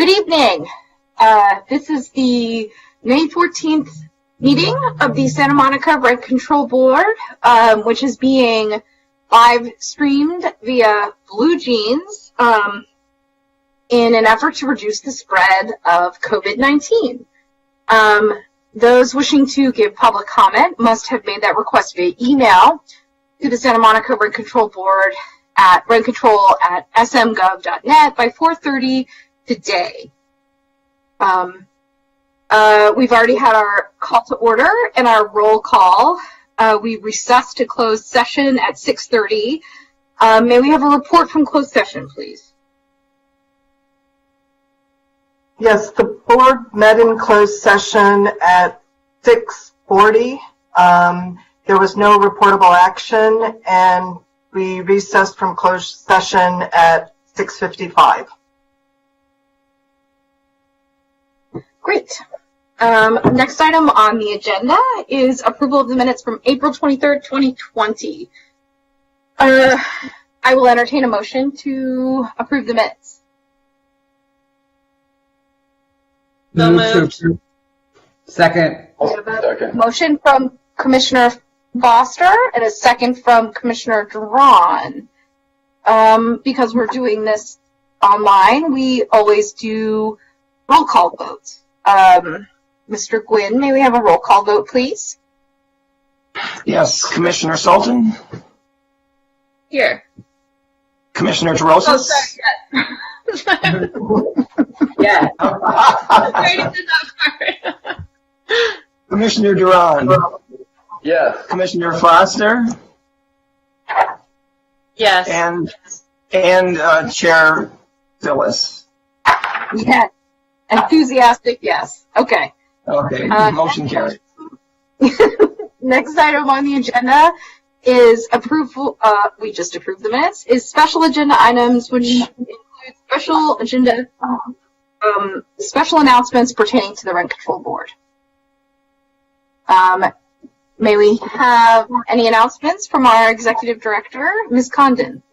Good evening. This is the May 14th meeting of the Santa Monica Rent Control Board, which is being live streamed via Blue Jeans in an effort to reduce the spread of COVID-19. Those wishing to give public comment must have made that request via email to the Santa Monica Rent Control Board at rentcontrol@smgov.net by 4:30 today. We've already had our call to order and our roll call. We recessed to closed session at 6:30. May we have a report from closed session, please? Yes, the board met in closed session at 6:40. There was no reportable action, and we recessed from closed session at 6:55. Great. Next item on the agenda is approval of the minutes from April 23rd, 2020. I will entertain a motion to approve the minutes. So moved. Second. Motion from Commissioner Foster and a second from Commissioner Duran. Because we're doing this online, we always do roll call votes. Mr. Gwynn, may we have a roll call vote, please? Yes, Commissioner Sultan. Here. Commissioner DeRosas. Oh, sorry, yes. Yeah. Commissioner Duran. Yes. Commissioner Foster. Yes. And Chair Phyllis. Yes. Enthusiastic, yes. Okay. Okay, motion carried. Next item on the agenda is approval, we just approved the minutes, is special agenda items, which include special agenda, special announcements pertaining to the Rent Control Board. May we have any announcements from our Executive Director, Ms. Condon?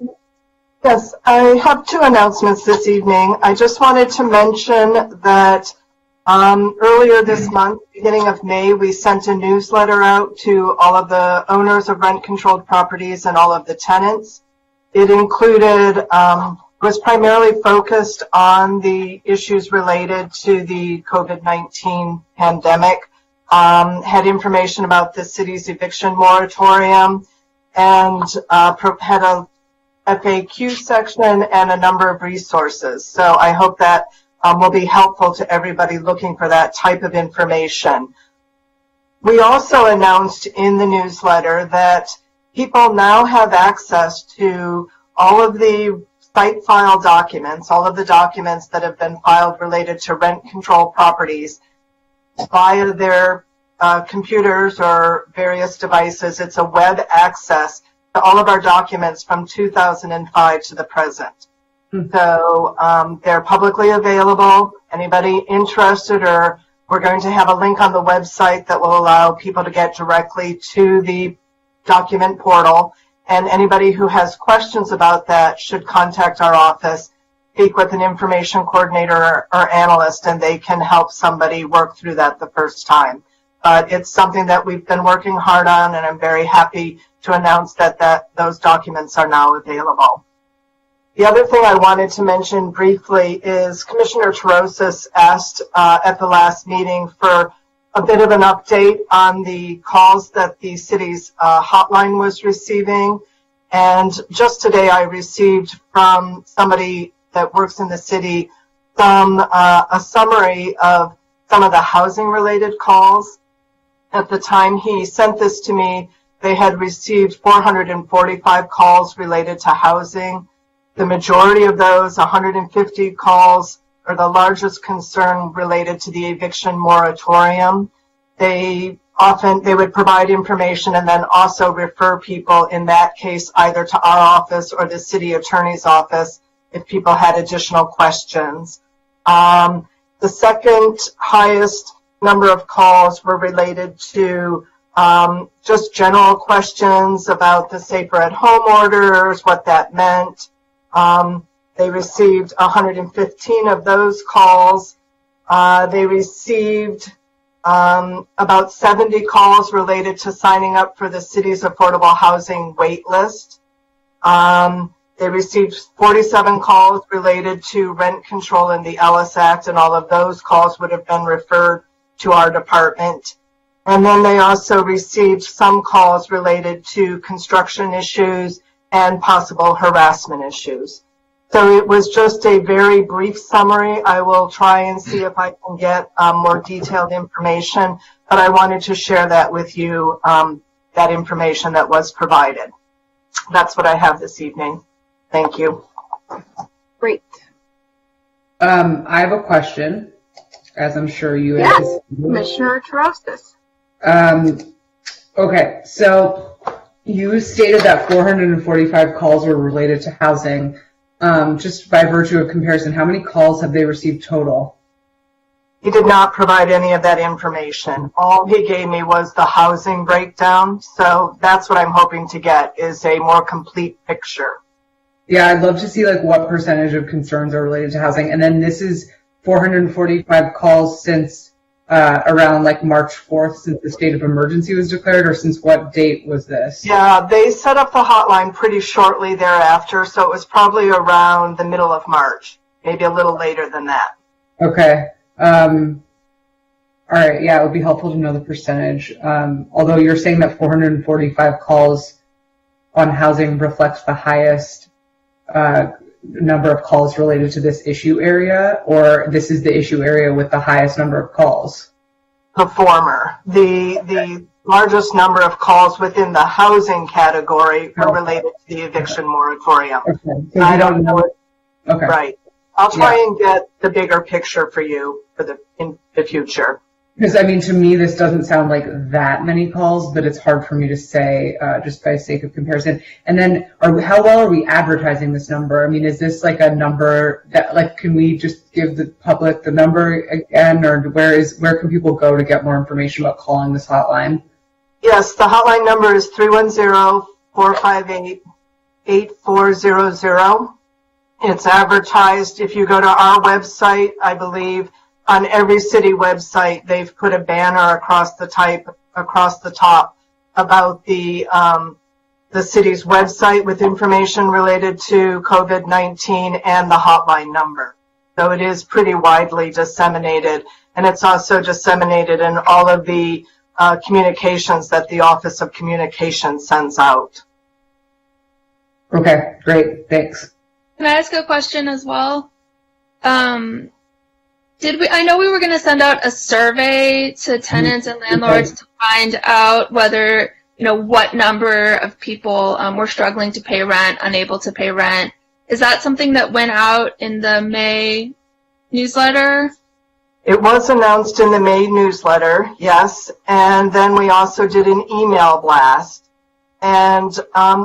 Yes, I have two announcements this evening. I just wanted to mention that earlier this month, beginning of May, we sent a newsletter out to all of the owners of rent-controlled properties and all of the tenants. It included, was primarily focused on the issues related to the COVID-19 pandemic, had information about the city's eviction moratorium, and had a FAQ section and a number of resources. So I hope that will be helpful to everybody looking for that type of information. We also announced in the newsletter that people now have access to all of the site file documents, all of the documents that have been filed related to rent control properties via their computers or various devices. It's a web access to all of our documents from 2005 to the present. So they're publicly available. Anybody interested, or we're going to have a link on the website that will allow people to get directly to the document portal. And anybody who has questions about that should contact our office, speak with an information coordinator or analyst, and they can help somebody work through that the first time. But it's something that we've been working hard on, and I'm very happy to announce that those documents are now available. The other thing I wanted to mention briefly is Commissioner DeRosas asked at the last meeting for a bit of an update on the calls that the city's hotline was receiving. And just today I received from somebody that works in the city a summary of some of the housing related calls. At the time he sent this to me, they had received 445 calls related to housing. The majority of those, 150 calls, are the largest concern related to the eviction moratorium. They would provide information and then also refer people, in that case, either to our office or the city attorney's office if people had additional questions. The second highest number of calls were related to just general questions about the safer at home orders, what that meant. They received 115 of those calls. They received about 70 calls related to signing up for the city's affordable housing wait list. They received 47 calls related to rent control in the Ellis Act, and all of those calls would have been referred to our department. And then they also received some calls related to construction issues and possible harassment issues. So it was just a very brief summary. I will try and see if I can get more detailed information, but I wanted to share that with you, that information that was provided. That's what I have this evening. Thank you. Great. I have a question, as I'm sure you Yes, Commissioner Terostas. Okay, so you stated that 445 calls were related to housing. Just by virtue of comparison, how many calls have they received total? He did not provide any of that information. All he gave me was the housing breakdown, so that's what I'm hoping to get, is a more complete picture. Yeah, I'd love to see like what percentage of concerns are related to housing. And then this is 445 calls since around like March 4th, since the state of emergency was declared, or since what date was this? Yeah, they set up the hotline pretty shortly thereafter, so it was probably around the middle of March, maybe a little later than that. Okay. All right, yeah, it would be helpful to know the percentage. Although you're saying that 445 calls on housing reflects the highest number of calls related to this issue area, or this is the issue area with the highest number of calls? The former. The largest number of calls within the housing category were related to the eviction moratorium. Okay. So I don't know it. Okay. Right. I'll try and get the bigger picture for you for in the future. Because, I mean, to me, this doesn't sound like that many calls, but it's hard for me to say just by sake of comparison. And then, how well are we advertising this number? I mean, is this like a number that, like, can we just give the public the number again, or where can people go to get more information about calling this hotline? Yes, the hotline number is 310-458-8400. It's advertised. If you go to our website, I believe on every city website, they've put a banner across the top about the city's website with information related to COVID-19 and the hotline number. So it is pretty widely disseminated, and it's also disseminated in all of the communications that the Office of Communications sends out. Okay, great, thanks. Can I ask a question as well? I know we were going to send out a survey to tenants and landlords to find out whether, what number of people were struggling to pay rent, unable to pay rent. Is that something that went out in the May newsletter? It was announced in the May newsletter, yes, and then we also did an email blast. And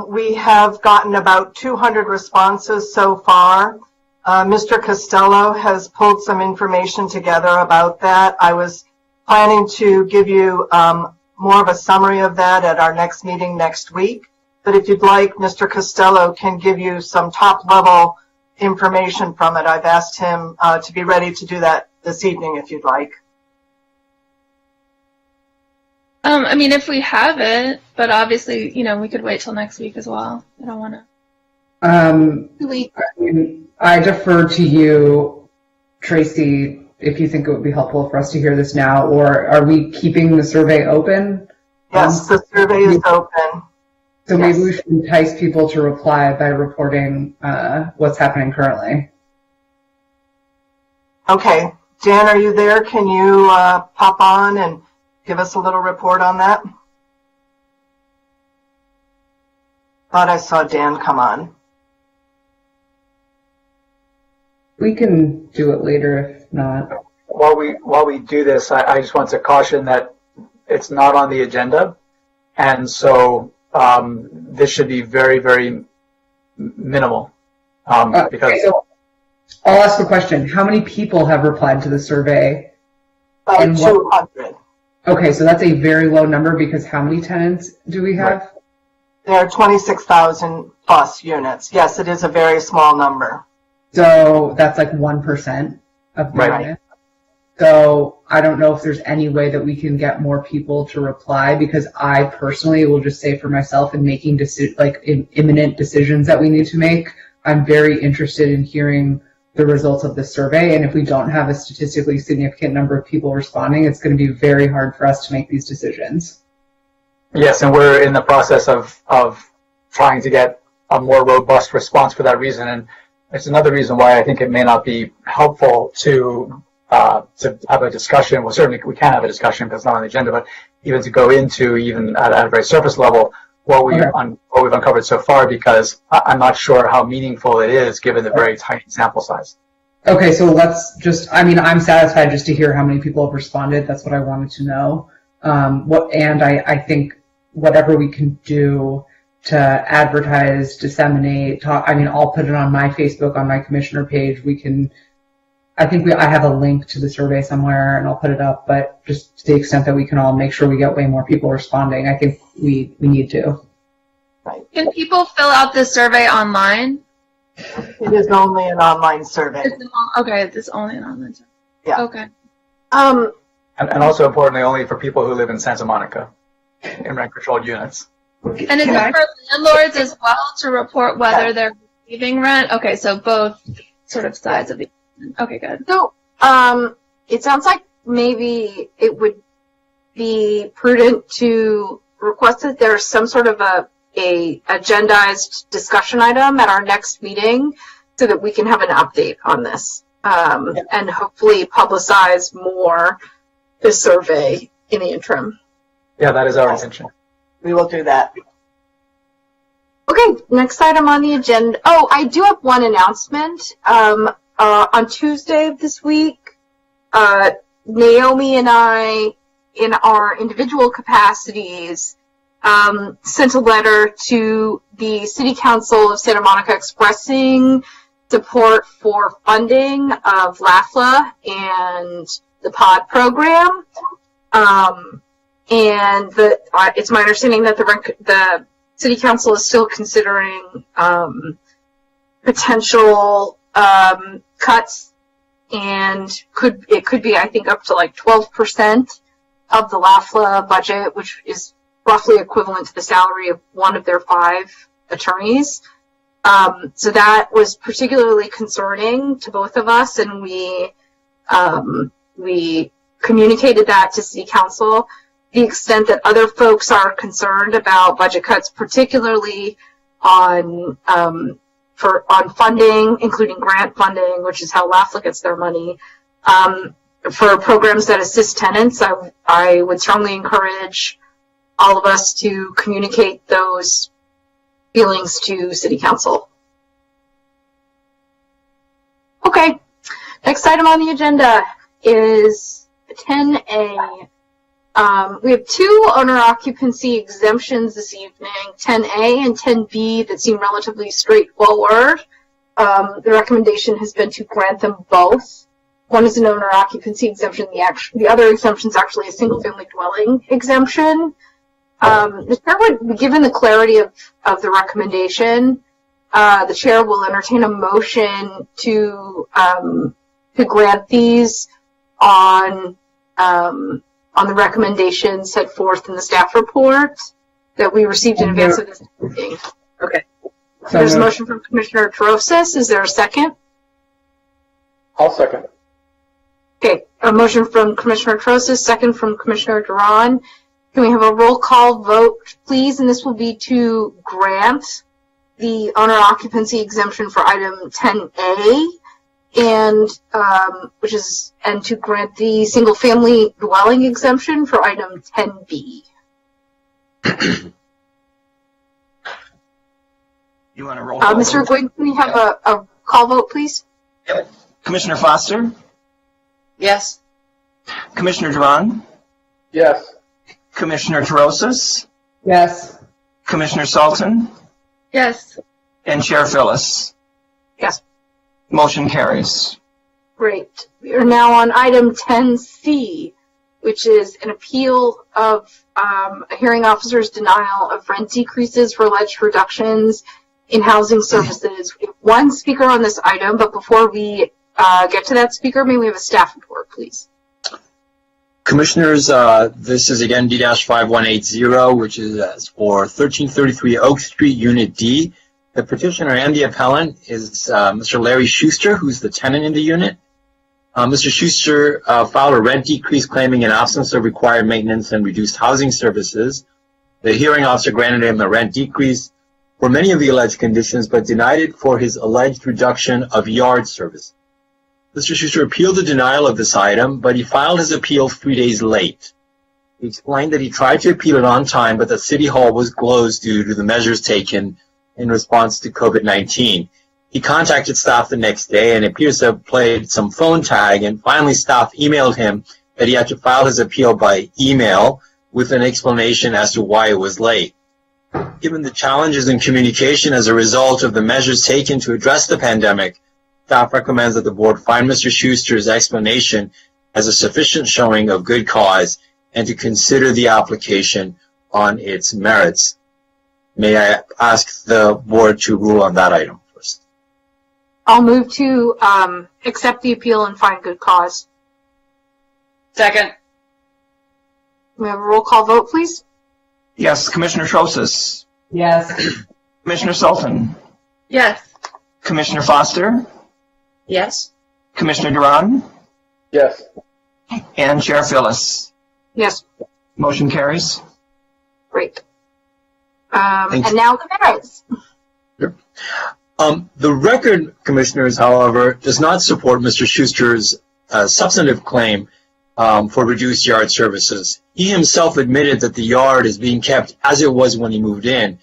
we have gotten about 200 responses so far. Mr. Costello has pulled some information together about that. I was planning to give you more of a summary of that at our next meeting next week. But if you'd like, Mr. Costello can give you some top-level information from it. I've asked him to be ready to do that this evening if you'd like. I mean, if we have it, but obviously, we could wait till next week as well. I don't want to. I defer to you, Tracy, if you think it would be helpful for us to hear this now, or are we keeping the survey open? Yes, the survey is open. So maybe we should entice people to reply by reporting what's happening currently. Okay. Dan, are you there? Can you pop on and give us a little report on that? Thought I saw Dan come on. We can do it later if not. While we do this, I just want to caution that it's not on the agenda, and so this should be very, very minimal. Because okay, so I'll ask a question. How many people have replied to the survey? About 200. Okay, so that's a very low number because how many tenants do we have? Right. There are 26,000 plus units. Yes, it is a very small number. So that's like 1% of the Right. unit. So I don't know if there's any way that we can get more people to reply, because I personally will just say for myself, in making imminent decisions that we need to make, I'm very interested in hearing the results of the survey. And if we don't have a statistically significant number of people responding, it's going to be very hard for us to make these decisions. Yes, and we're in the process of trying to get a more robust response for that reason. And it's another reason why I think it may not be helpful to have a discussion. Well, certainly we can have a discussion because it's not on the agenda, but even to go into, even at a very surface level, what we've uncovered so far, because I'm not sure how meaningful it is given the very tiny sample size. Okay, so let's just, I'm satisfied just to hear how many people have responded. That's what I wanted to know. I think whatever we can do to advertise, disseminate, talk, I'll put it on my Facebook, on my commissioner page. I have a link to the survey somewhere and I'll put it up, but just to the extent that we can all make sure we get way more people responding, I think we need to. Can people fill out this survey online? It is only an online survey. Okay, it's only an online survey. Yeah. Okay. And also importantly, only for people who live in Santa Monica in rent-controlled units. And is it for landlords as well to report whether they're receiving rent? Okay, so both sort of sides of the. Okay, good. So, it sounds like maybe it would be prudent to request that there's some sort of a agendized discussion item at our next meeting so that we can have an update on this, and hopefully publicize more the survey in the interim. Yeah, that is our intention. We will do that. Okay, next item on the agenda. Oh, I do have one announcement. On Tuesday of this week, Naomi and I, in our individual capacities, sent a letter to the City Council of Santa Monica expressing support for funding of LAFLA and the POD program. And it's my understanding that the City Council is still considering potential cuts, and it could be, I think, up to like 12% of the LAFLA budget, which is roughly equivalent to the salary of one of their 5 attorneys. So that was particularly concerning to both of us, and we communicated that to City Council. The extent that other folks are concerned about budget cuts, particularly on funding, including grant funding, which is how LAFLA gets their money, for programs that assist tenants, I would strongly encourage all of us to communicate those feelings to City Council. Okay, next item on the agenda is 10A. We have 2 owner occupancy exemptions this evening, 10A and 10B, that seem relatively straightforward. The recommendation has been to grant them both. One is an owner occupancy exemption. The other exemption is actually a single-family dwelling exemption. The chair would, given the clarity of the recommendation, the chair will entertain a motion to grant these on the recommendation set forth in the staff report that we received in advance of this meeting. Okay. So there's a motion from Commissioner Tarosis. Is there a second? I'll second. Okay, a motion from Commissioner Tarosis, second from Commissioner Duran. Can we have a roll call vote, please? And this will be to grant the owner occupancy exemption for item 10A, and to grant the single family dwelling exemption for item 10B. You want to roll call? Mr. Gwynn, can we have a call vote, please? Yep. Commissioner Foster? Yes. Commissioner Duran? Yes. Commissioner Tarosis? Yes. Commissioner Salton? Yes. And Chair Phyllis? Yes. Motion carries. Great. We are now on item 10C, which is an appeal of a hearing officer's denial of rent decreases for alleged reductions in housing services. We have one speaker on this item, but before we get to that speaker, may we have a staff report, please? Commissioners, this is again D-5180, which is for 1333 Oak Street, Unit D. The petitioner and the appellant is Mr. Larry Schuster, who's the tenant in the unit. Mr. Schuster filed a rent decrease claiming an absence of required maintenance and reduced housing services. The hearing officer granted him a rent decrease for many of the alleged conditions, but denied it for his alleged reduction of yard service. Mr. Schuster appealed the denial of this item, but he filed his appeal 3 days late. He explained that he tried to appeal it on time, but that City Hall was closed due to the measures taken in response to COVID-19. He contacted staff the next day and appears to have played some phone tag, and finally staff emailed him that he had to file his appeal by email with an explanation as to why it was late. Given the challenges in communication as a result of the measures taken to address the pandemic, staff recommends that the board find Mr. Schuster's explanation as a sufficient showing of good cause and to consider the application on its merits. May I ask the board to rule on that item first? I'll move to accept the appeal and find good cause. Second. We have a roll call vote, please? Yes, Commissioner Trosas, Yes. Commissioner Sultan, Yes. Commissioner Foster, Yes. Commissioner Duran, Yes. and Chair Phyllis. Yes. Motion carries. Great. Thanks. And now the merits. The record, Commissioners, however, does not support Mr. Schuster's substantive claim for reduced yard services. He himself admitted that the yard is being kept as it was when he moved in.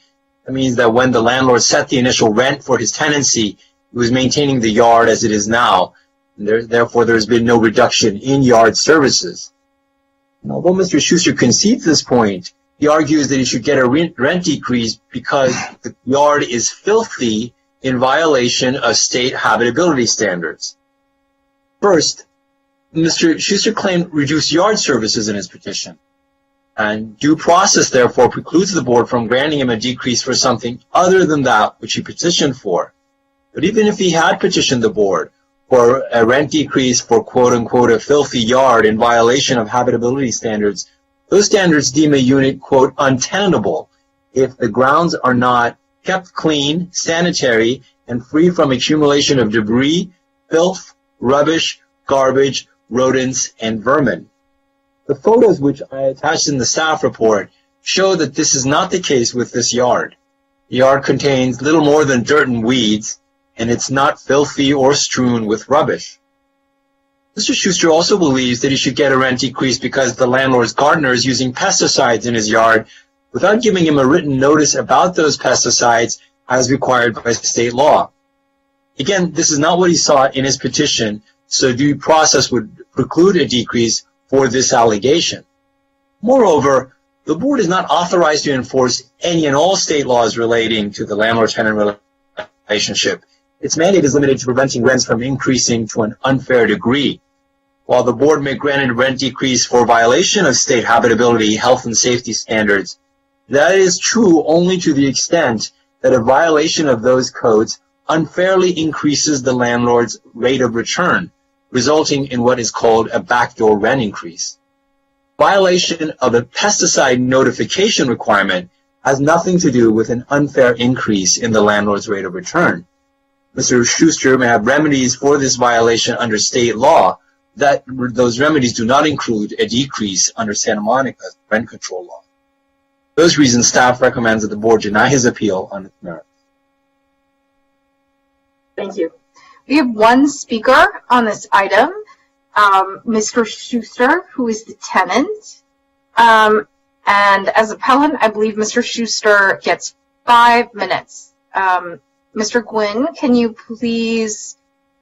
That means that when the landlord set the initial rent for his tenancy, he was maintaining the yard as it is now. Therefore, there has been no reduction in yard services. And although Mr. Schuster concedes this point, he argues that he should get a rent decrease because the yard is filthy in violation of state habitability standards. First, Mr. Schuster claimed reduced yard services in his petition. And due process, therefore, precludes the board from granting him a decrease for something other than that which he petitioned for. But even if he had petitioned the board for a rent decrease for quote-unquote a filthy yard in violation of habitability standards, those standards deem a unit, quote, untenable if the grounds are not kept clean, sanitary, and free from accumulation of debris, filth, rubbish, garbage, rodents, and vermin. The photos which I attached in the staff report show that this is not the case with this yard. The yard contains little more than dirt and weeds, and it's not filthy or strewn with rubbish. Mr. Schuster also believes that he should get a rent decrease because the landlord's gardener is using pesticides in his yard without giving him a written notice about those pesticides as required by state law. Again, this is not what he sought in his petition, so due process would preclude a decrease for this allegation. Moreover, the board is not authorized to enforce any and all state laws relating to the landlord-tenant relationship. Its mandate is limited to preventing rents from increasing to an unfair degree. While the board may grant a rent decrease for violation of state habitability, health, and safety standards, that is true only to the extent that a violation of those codes unfairly increases the landlord's rate of return, resulting in what is called a backdoor rent increase. Violation of a pesticide notification requirement has nothing to do with an unfair increase in the landlord's rate of return. Mr. Schuster may have remedies for this violation under state law. That those remedies do not include a decrease under Santa Monica's rent control law. For those reasons, staff recommends that the board deny his appeal on its merits. Thank you. We have one speaker on this item, Mr. Schuster, who is the tenant. And as appellant, I believe Mr. Schuster gets 5 minutes. Mr. Gwynn, can you please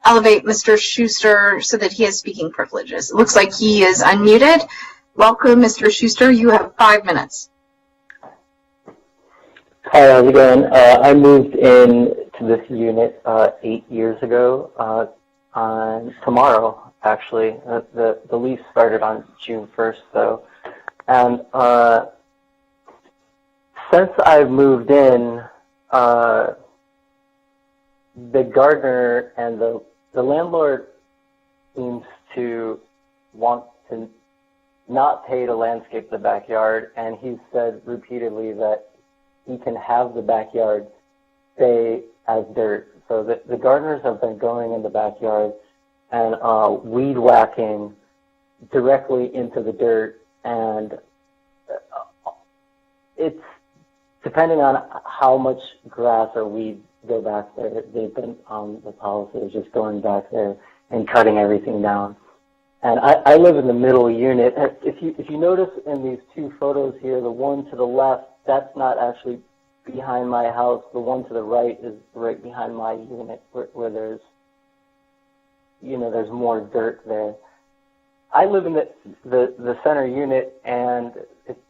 elevate Mr. Schuster so that he has speaking privileges? It looks like he is unmuted. Welcome, Mr. Schuster. You have 5 minutes. Hi, how's it going? I moved in to this unit 8 years ago, on tomorrow, actually. The lease started on June 1st, though. And since I've moved in, the gardener and the landlord seems to want to not pay to landscape the backyard, and he's said repeatedly that he can have the backyard stay as dirt. So the gardeners have been going in the backyard and weed whacking directly into the dirt, and it's depending on how much grass or weed go back there. They've been the policy is just going back there and cutting everything down. And I live in the middle unit. If you notice in these two photos here, the one to the left, that's not actually behind my house. The one to the right is right behind my unit, where there's, there's more dirt there. I live in the center unit, and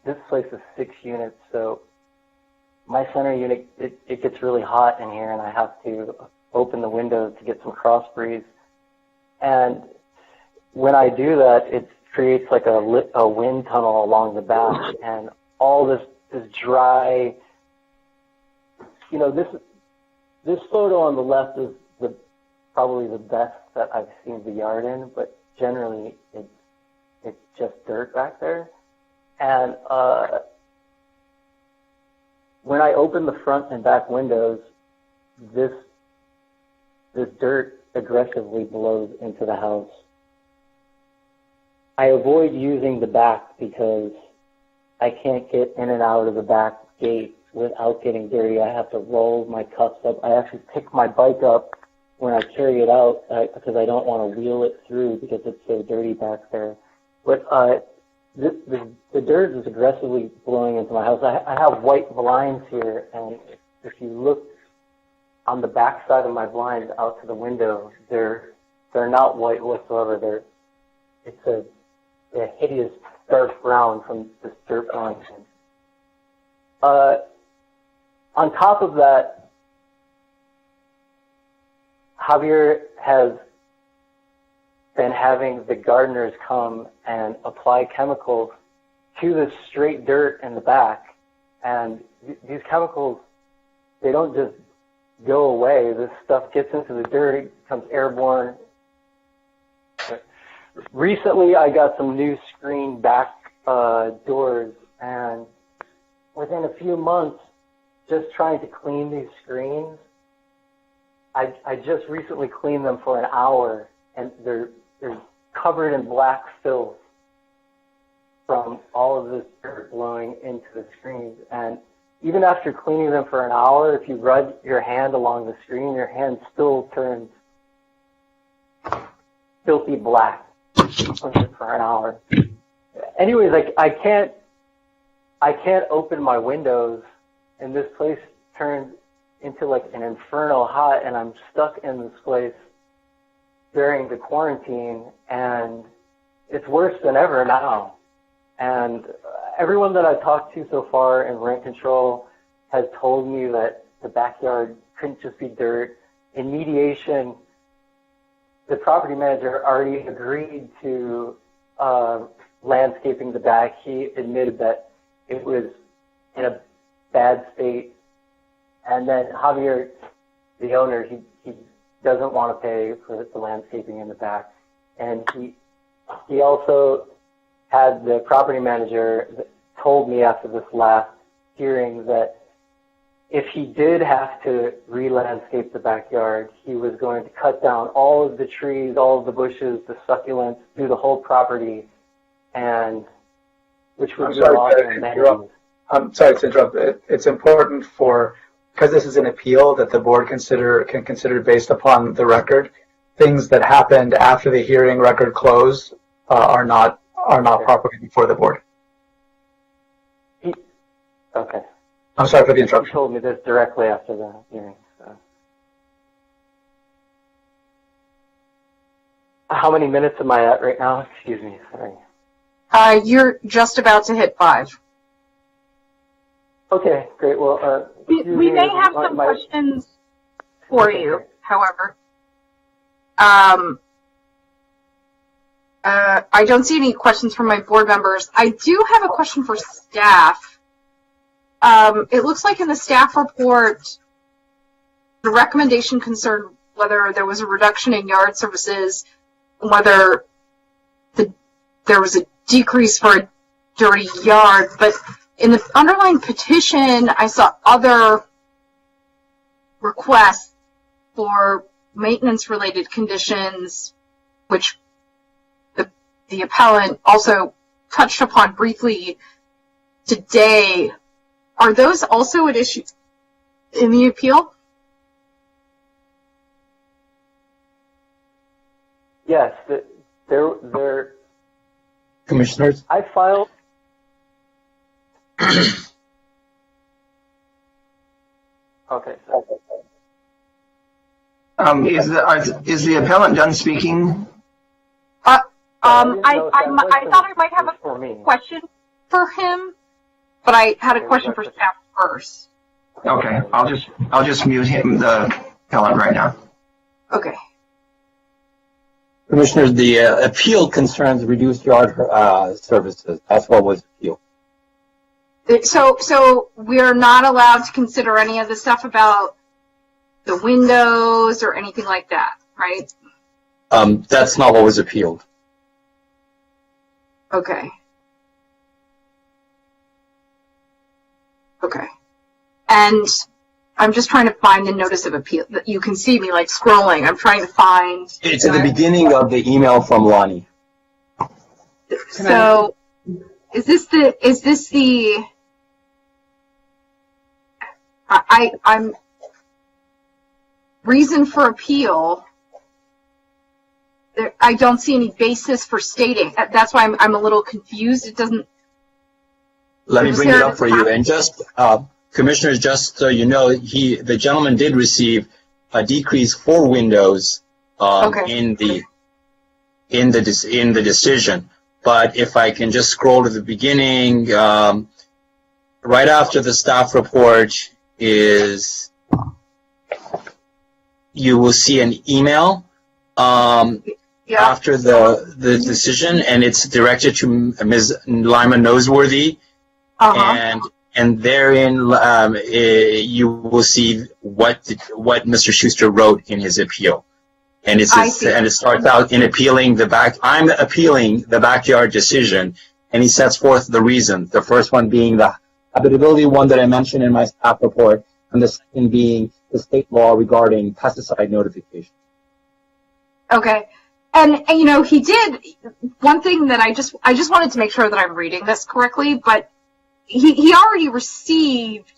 this place is 6 units, so my center unit, it gets really hot in here, and I have to open the windows to get some cross breeze. And when I do that, it creates like a wind tunnel along the back, and all this dry, this photo on the left is probably the best that I've seen the yard in, but generally it's just dirt back there. And when I open the front and back windows, this dirt aggressively blows into the house. I avoid using the back because I can't get in and out of the back gate without getting dirty. I have to roll my cups up. I actually pick my bike up when I carry it out because I don't want to wheel it through because it's so dirty back there. But the dirt is aggressively blowing into my house. I have white blinds here, and if you look on the back side of my blinds out to the window, they're not white whatsoever. It's a hideous dark brown from this dirt blowing in. On top of that, Javier has been having the gardeners come and apply chemicals to the straight dirt in the back. And these chemicals, they don't just go away. This stuff gets into the dirt, it becomes airborne. Recently, I got some new screen back doors, and within a few months, just trying to clean these screens, I just recently cleaned them for an hour, and they're covered in black filth from all of this dirt blowing into the screens. And even after cleaning them for an hour, if you rub your hand along the screen, your hand still turns filthy black for an hour. Anyways, I can't open my windows, and this place turned into like an infernal hot, and I'm stuck in this place during the quarantine, and it's worse than ever now. And everyone that I've talked to so far in rent control has told me that the backyard couldn't just be dirt. In mediation, the property manager already agreed to landscaping the back. He admitted that it was in a bad state. And then Javier, the owner, he doesn't want to pay for the landscaping in the back. And he also had the property manager told me after this last hearing that if he did have to re-landscape the backyard, he was going to cut down all of the trees, all of the bushes, the succulents, do the whole property, and which would be I'm sorry to interrupt. It's important because this is an appeal that the board can consider based upon the record. Things that happened after the hearing record closed are not properly before the board. Okay. I'm sorry for the interruption. You told me this directly after the hearing. So. How many minutes am I at right now? Excuse me. Sorry. You're just about to hit 5. Okay, great. Well, we may have some questions for you, however. I don't see any questions from my board members. I do have a question for staff. It looks like in the staff report, the recommendation concerned whether there was a reduction in yard services, whether there was a decrease for a dirty yard, but in the underlying petition, I saw other requests for maintenance-related conditions, which the appellant also touched upon briefly today. Are those also at issue in the appeal? Yes, they're Commissioners? I filed. Okay. Is the appellant done speaking? I thought I might have a question for him, but I had a question for staff first. Okay, I'll just mute him, the appellant, right now. Okay. Commissioners, the appeal concerns reduced yard services. That's what was appealed. So we're not allowed to consider any of the stuff about the windows or anything like that, right? That's not what was appealed. Okay. Okay. And I'm just trying to find the notice of appeal. You can see me like scrolling. I'm trying to find. It's at the beginning of the email from Lonnie. So, is this the? I'm reason for appeal. I don't see any basis for stating. That's why I'm a little confused. It doesn't. Let me bring it up for you. And just, Commissioners, just so you know, the gentleman did receive a decrease for windows in the decision. But if I can just scroll to the beginning, right after the staff report is, you will see an email after the decision, and it's directed to Ms. Lima Noseworthy. And therein you will see what Mr. Schuster wrote in his appeal, and it starts out in appealing I'm appealing the backyard decision, and he sets forth the reasons. The first one being the habitability one that I mentioned in my staff report, and the second being the state law regarding pesticide notification. Okay. And you know, he did one thing that I just wanted to make sure that I'm reading this correctly, but he already received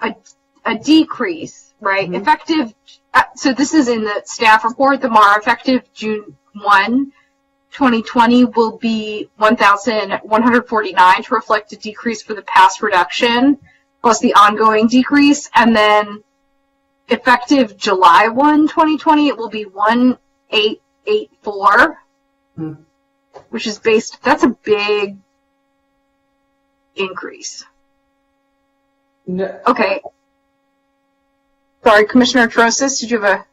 a decrease, right? Mm-hmm. Effective, so this is in the staff report, the MAR, effective June 1, 2020 will be 1,149 to reflect a decrease for the past reduction, plus the ongoing decrease, and then effective July 1, 2020, it will be 1,884, which is that's a big increase. No. Okay. Sorry, Commissioner Trosis, did you have a...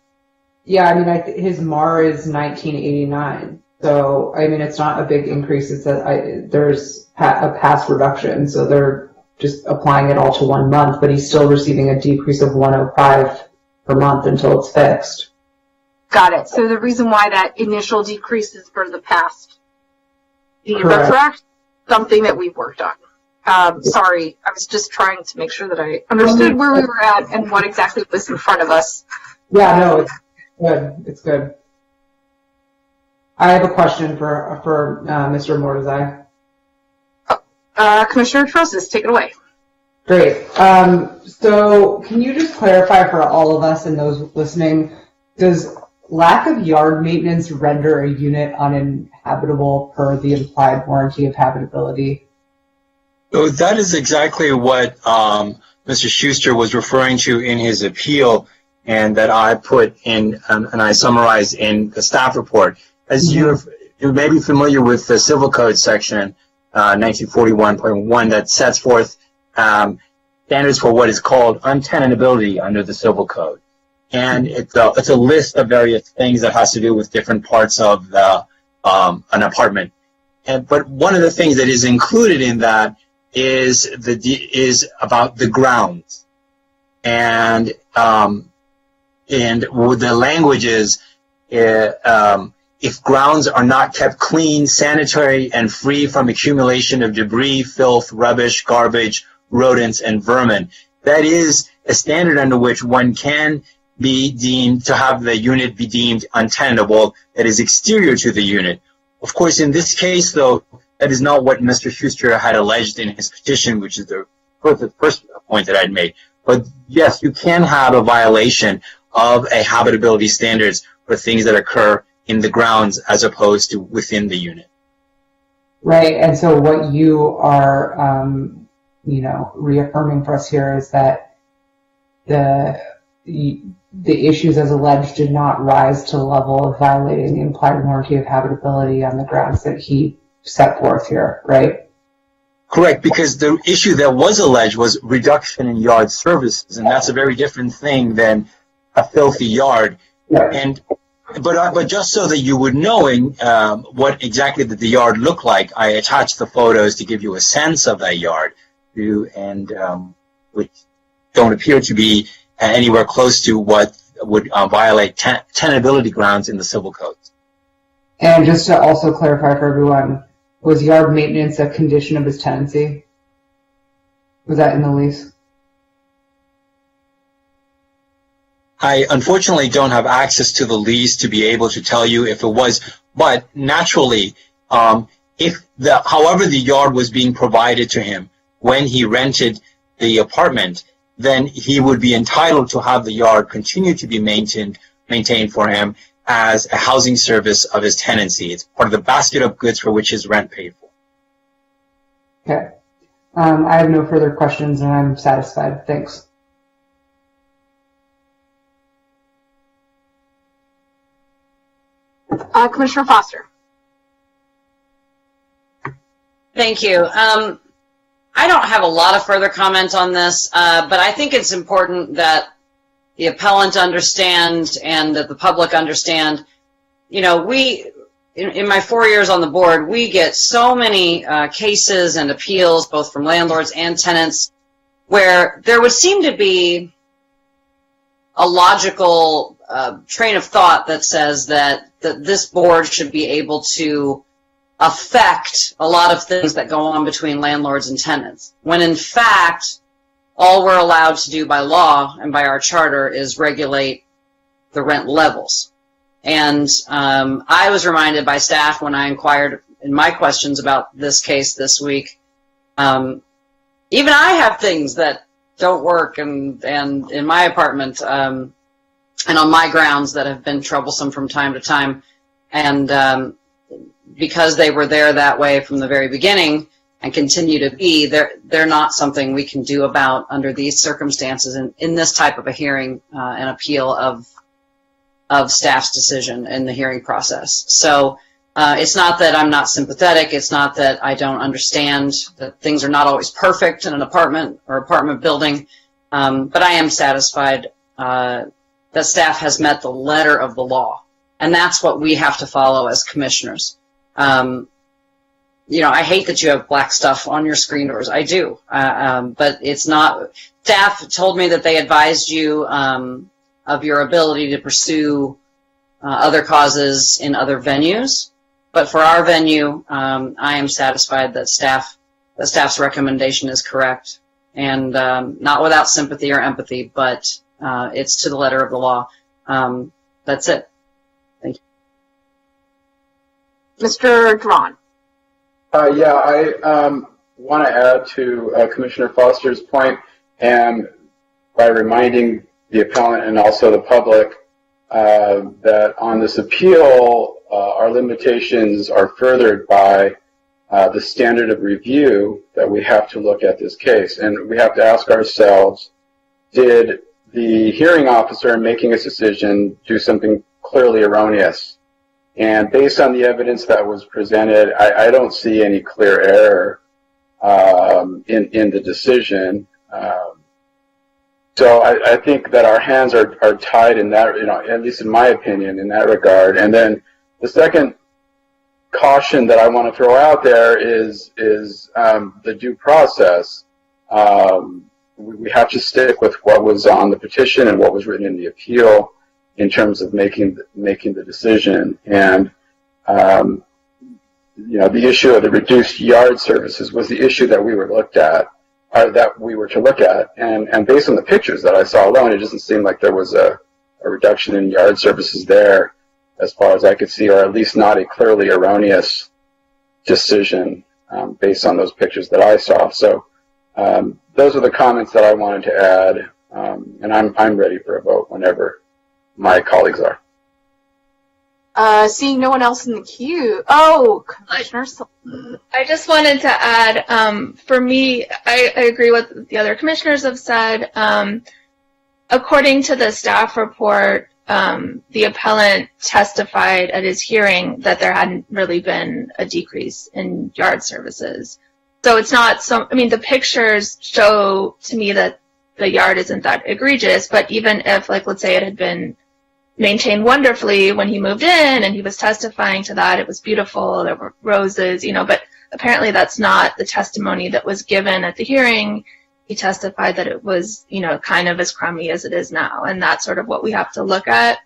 Yeah, I mean, his MAR is 1989. So, I mean, it's not a big increase. It's that there's a past reduction. So they're just applying it all to 1 month, but he's still receiving a decrease of 105 per month until it's fixed. Got it. So the reason why that initial decrease is for the past year. Correct. Correct? Something that we've worked on. Sorry, I was just trying to make sure that I understood where we were at and what exactly was in front of us. Yeah, no, it's good. It's good. I have a question for Mr. Mordezai. Commissioner Trosis, take it away. Great. So can you just clarify for all of us and those listening, does lack of yard maintenance render a unit uninhabitable per the implied warranty of habitability? So that is exactly what Mr. Schuster was referring to in his appeal, and that I put in and I summarized in the staff report. As you may be familiar with the Civil Code section 1941.1 that sets forth standards for what is called untenantability under the Civil Code, and it's a list of various things that has to do with different parts of the an apartment. But one of the things that is included in that is about the grounds. and the language is, if grounds are not kept clean, sanitary, and free from accumulation of debris, filth, rubbish, garbage, rodents, and vermin. That is a standard under which one can be deemed to have the unit be deemed untenable that is exterior to the unit. Of course, in this case, though, that is not what Mr. Schuster had alleged in his petition, which is the first point that I'd made. But yes, you can have a violation of a habitability standards for things that occur in the grounds as opposed to within the unit. Right, and so what you are, reaffirming for us here is that the issues as alleged did not rise to the level of violating the implied warranty of habitability on the grounds that he set forth here, right? Correct, because the issue that was alleged was reduction in yard services, and that's a very different thing than a filthy yard. Right. But just so that you would know what exactly did the yard look like, I attached the photos to give you a sense of that yard, which don't appear to be anywhere close to what would violate tenability grounds in the civil codes. And just to also clarify for everyone, was yard maintenance a condition of his tenancy? Was that in the lease? I unfortunately don't have access to the lease to be able to tell you if it was, but naturally, however the yard was being provided to him when he rented the apartment, then he would be entitled to have the yard continue to be maintained for him as a housing service of his tenancy. It's part of the basket of goods for which his rent paid for. Okay. I have no further questions and I'm satisfied. Thanks. Commissioner Foster. Thank you. I don't have a lot of further comments on this, but I think it's important that the appellant understand and that the public understand. You know, in my 4 years on the board, we get so many cases and appeals, both from landlords and tenants, where there would seem to be a logical train of thought that says that this board should be able to affect a lot of things that go on between landlords and tenants, when in fact, all we're allowed to do by law and by our charter is regulate the rent levels. And I was reminded by staff when I inquired in my questions about this case this week, even I have things that don't work and in my apartment and on my grounds that have been troublesome from time to time. And because they were there that way from the very beginning and continue to be, they're not something we can do about under these circumstances in this type of a hearing, an appeal of staff's decision in the hearing process. So it's not that I'm not sympathetic. It's not that I don't understand that things are not always perfect in an apartment or apartment building. But I am satisfied that staff has met the letter of the law. And that's what we have to follow as commissioners. You know, I hate that you have black stuff on your screen doors. I do. But it's not. Staff told me that they advised you of your ability to pursue other causes in other venues. But for our venue, I am satisfied that staff's recommendation is correct. And not without sympathy or empathy, but it's to the letter of the law. That's it. Thank you. Mr. Drawn. Yeah, I want to add to Commissioner Foster's point, and by reminding the appellant and also the public that on this appeal, our limitations are furthered by the standard of review that we have to look at this case. And we have to ask ourselves, did the hearing officer in making his decision do something clearly erroneous? And based on the evidence that was presented, I don't see any clear error in the decision. So I think that our hands are tied in that, at least in my opinion, in that regard. And then the second caution that I want to throw out there is the due process. we have to stick with what was on the petition and what was written in the appeal in terms of making the decision. And the issue of the reduced yard services was the issue that we were to look at. And based on the pictures that I saw alone, it doesn't seem like there was a reduction in yard services there, as far as I could see, or at least not a clearly erroneous decision based on those pictures that I saw. So those are the comments that I wanted to add, and I'm ready for a vote whenever my colleagues are. Seeing no one else in the queue. Oh, Commissioner Sultan. I just wanted to add, for me, I agree with the other commissioners have said. According to the staff report, the appellant testified at his hearing that there hadn't really been a decrease in yard services. So it's not the pictures show to me that the yard isn't that egregious, but even if, like, let's say it had been maintained wonderfully when he moved in and he was testifying to that, it was beautiful, there were roses, but apparently that's not the testimony that was given at the hearing. He testified that it was, kind of as crummy as it is now, and that's sort of what we have to look at,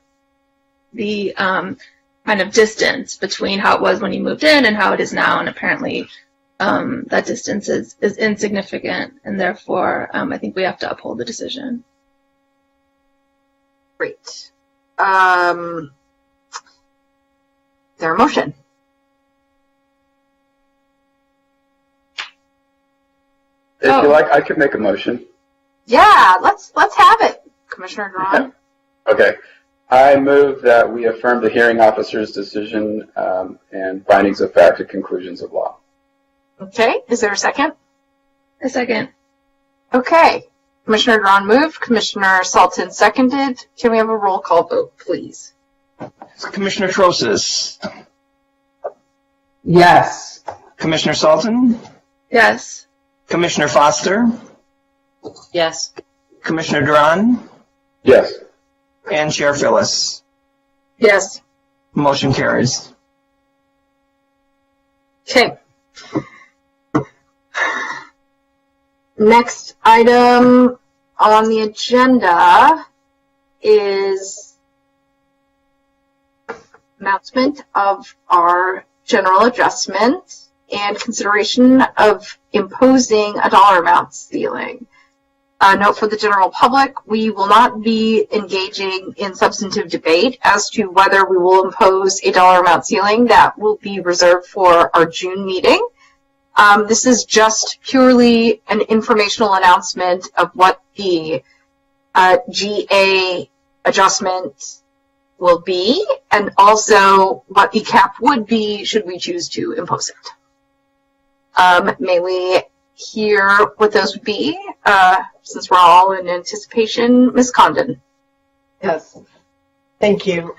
the kind of distance between how it was when he moved in and how it is now, and apparently that distance is insignificant, and therefore I think we have to uphold the decision. Great. Their motion. If you like, I could make a motion. Yeah, let's have it, Commissioner Drawn. Okay. I move that we affirm the hearing officer's decision and findings of fact and conclusions of law. Okay, is there a second? A second. Okay. Commissioner Drawn moved. Commissioner Sultan seconded. Can we have a roll call vote, please? Commissioner Trosis. Yes. Commissioner Sultan. Yes. Commissioner Foster. Yes. Commissioner Duran. Yes. And Chair Phyllis. Yes. Motion carries. Okay. Next item on the agenda is announcement of our general adjustment and consideration of imposing a dollar amount ceiling. Note for the general public, we will not be engaging in substantive debate as to whether we will impose a dollar amount ceiling. That will be reserved for our June meeting. This is just purely an informational announcement of what the GA adjustment will be, and also what the cap would be should we choose to impose it. May we hear what those would be, since we're all in anticipation? Ms. Condon. Yes, thank you.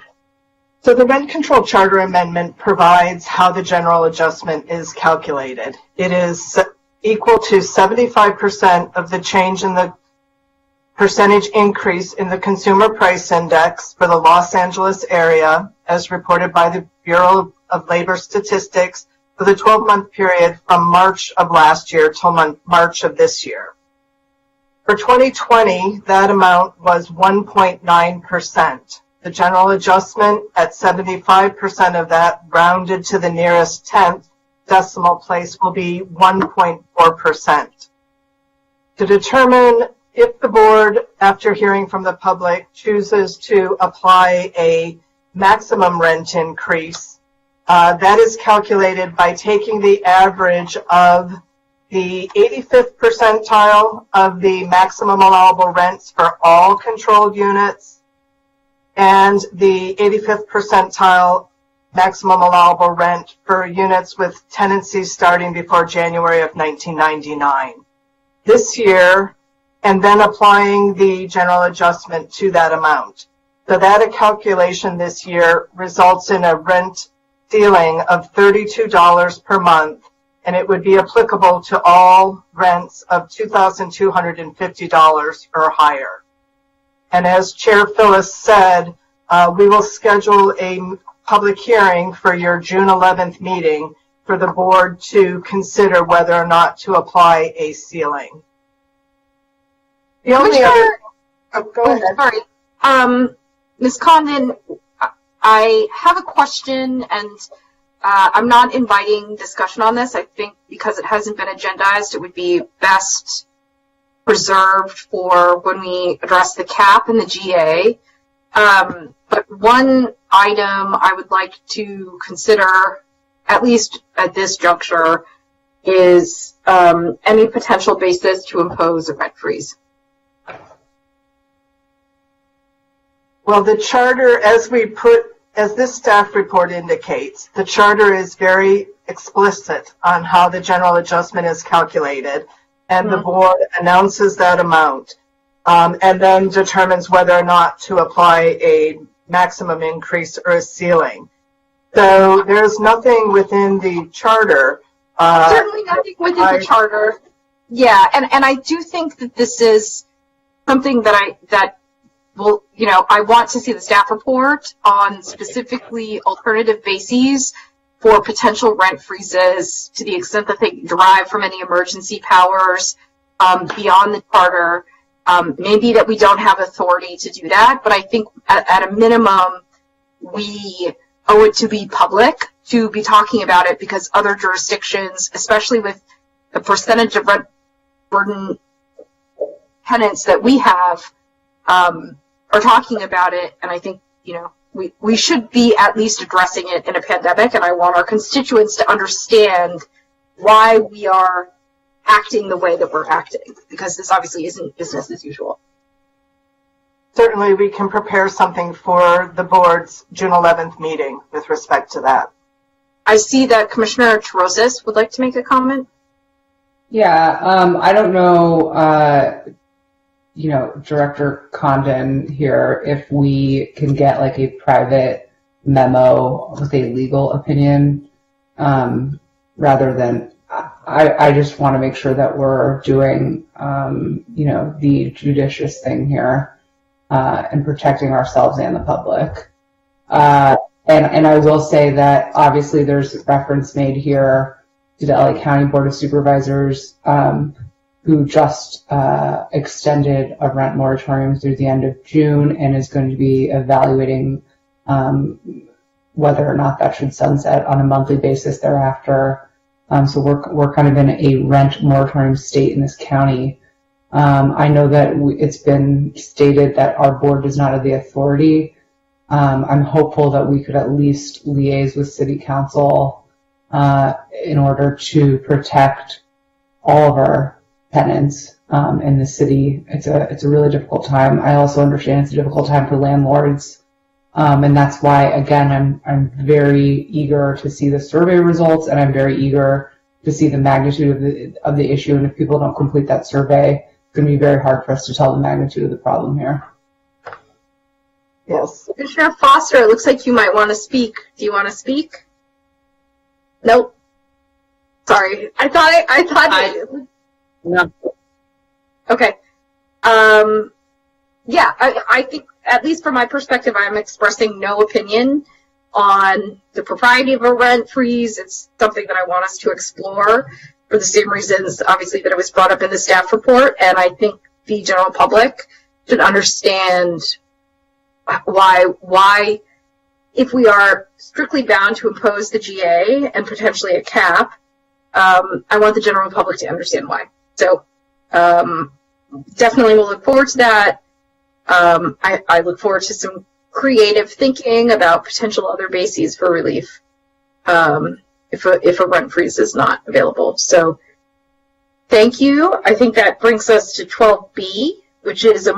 So the Rent Control Charter Amendment provides how the general adjustment is calculated. It is equal to 75% of the change in the percentage increase in the Consumer Price Index for the Los Angeles area, as reported by the Bureau of Labor Statistics for the 12-month period from March of last year till March of this year. For 2020, that amount was 1.9%. The general adjustment at 75% of that, rounded to the nearest 10th decimal place, will be 1.4%. To determine if the board, after hearing from the public, chooses to apply a maximum rent increase, that is calculated by taking the average of the 85th percentile of the maximum allowable rents for all controlled units and the 85th percentile maximum allowable rent for units with tenancies starting before January of 1999. This year, and then applying the general adjustment to that amount. So that calculation this year results in a rent ceiling of $32 per month, and it would be applicable to all rents of $2,250 or higher. And as Chair Phyllis said, we will schedule a public hearing for your June 11th meeting for the board to consider whether or not to apply a ceiling. The only Commissioner- other, go ahead. Sorry. Ms. Condon, I have a question, and I'm not inviting discussion on this. I think because it hasn't been agendized, it would be best preserved for when we address the cap and the GA. But one item I would like to consider, at least at this juncture, is any potential basis to impose a rent freeze. Well, the charter, as this staff report indicates, the charter is very explicit on how the general adjustment is calculated, and the board announces that amount, and then determines whether or not to apply a maximum increase or a ceiling. So there's nothing within the charter. Certainly nothing within the charter. Yeah, and I do think that this is something that will, I want to see the staff report on specifically alternative bases for potential rent freezes to the extent that they derive from any emergency powers beyond the charter. Maybe that we don't have authority to do that, but I think at a minimum, we owe it to be public to be talking about it, because other jurisdictions, especially with the percentage of rent burden tenants that we have, are talking about it. And I think, we should be at least addressing it in a pandemic, and I want our constituents to understand why we are acting the way that we're acting, because this obviously isn't business as usual. Certainly, we can prepare something for the board's June 11th meeting with respect to that. I see that Commissioner Terosas would like to make a comment. Yeah, I don't know, Director Condon here, if we can get like a private memo with a legal opinion, rather than, I just want to make sure that we're doing, the judicious thing here, and protecting ourselves and the public. And I will say that obviously there's reference made here to the LA County Board of Supervisors, who just extended a rent moratorium through the end of June and is going to be evaluating whether or not that should sunset on a monthly basis thereafter. So we're kind of in a rent moratorium state in this county. I know that it's been stated that our board does not have the authority. I'm hopeful that we could at least liaise with City Council in order to protect all of our tenants in the city. It's a really difficult time. I also understand it's a difficult time for landlords, and that's why, again, I'm very eager to see the survey results, and I'm very eager to see the magnitude of the issue. And if people don't complete that survey, it's going to be very hard for us to tell the magnitude of the problem here. Yes. Commissioner Foster, it looks like you might want to speak. Do you want to speak? Nope. Sorry. I thought No. Okay. Yeah, I think, at least from my perspective, I'm expressing no opinion on the propriety of a rent freeze. It's something that I want us to explore for the same reasons, obviously, that it was brought up in the staff report. And I think the general public should understand why, if we are strictly bound to impose the GA and potentially a cap, I want the general public to understand why. So definitely we'll look forward to that. I look forward to some creative thinking about potential other bases for relief if a rent freeze is not available. So thank you. I think that brings us to 12B, which is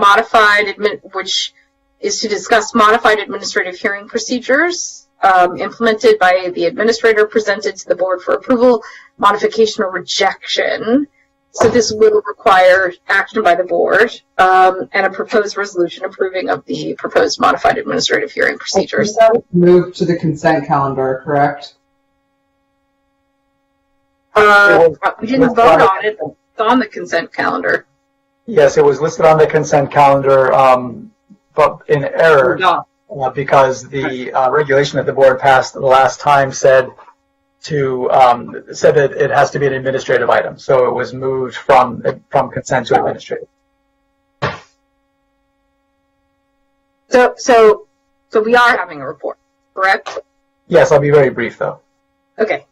which is to discuss modified administrative hearing procedures implemented by the administrator, presented to the board for approval, modification, or rejection. So this will require action by the board and a proposed resolution approving of the proposed modified administrative hearing procedures. Move to the consent calendar, correct? We didn't vote on it. It's on the consent calendar. Yes, it was listed on the consent calendar, but in error, because the regulation that the board passed the last time said that it has to be an administrative item. So it was moved from consent to administrative. So we are having a report, correct? Yes, I'll be very brief though. Okay.